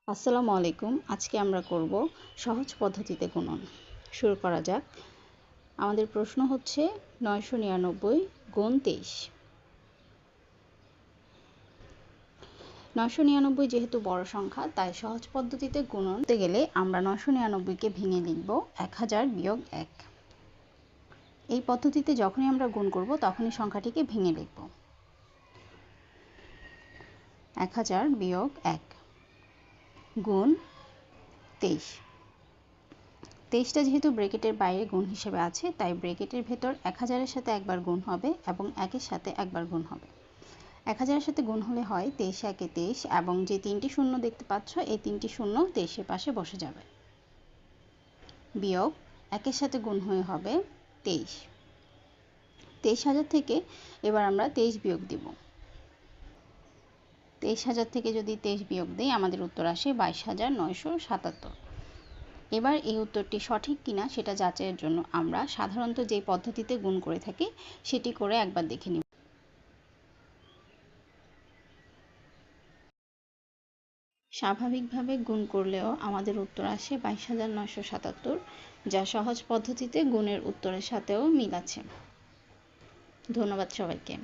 আসসালামু আলাইকুম। আজকে আমরা করব সহজ পদ্ধতিতে গুণন। শুরু করা যাক। আমাদের প্রশ্ন হচ্ছে 999 গুণ 23। 999 যেহেতু বড় সংখ্যা, তাই সহজ পদ্ধতিতে গুণন করতে গেলে আমরা 999কে ভেঙে লিখব 1000 বিয়োগ 1। এই পদ্ধতিতে যখনই আমরা গুণ করব তখনই সংখ্যাটিকে ভেঙে লিখব। 1000 বিয়োগ 1 গুণ 23। 23টা যেহেতু ব্র্যাকেটের বাইরে গুণ হিসেবে আছে, তাই ব্র্যাকেটের ভেতর 1000-এর সাথে একবার গুণ হবে এবং 1-এর সাথে একবার গুণ হবে। 1000-এর সাথে গুণ হলে হয় 23 একে 23, এবং যে 3টি শূন্য দেখতে পাচ্ছ এই 3টি শূন্য 23-এর পাশে বসে যাবে। বিয়োগ 1-এর সাথে গুণ হয়ে হবে 23। 23000 থেকে এবার আমরা 23 বিয়োগ দিব। 23000 থেকে যদি 23 বিয়োগ দিই আমাদের উত্তর আসে 22977। এবার এই উত্তরটি সঠিক কিনা সেটা যাচাইয়ের জন্য আমরা সাধারণত যে পদ্ধতিতে গুণ করে থাকি সেটি করে একবার দেখে নিব। স্বাভাবিকভাবে গুণ করলেও আমাদের উত্তর আসে 22977, যা সহজ পদ্ধতিতে গুণের উত্তরের সাথেও মিল আছে। ধন্যবাদ সবাইকে।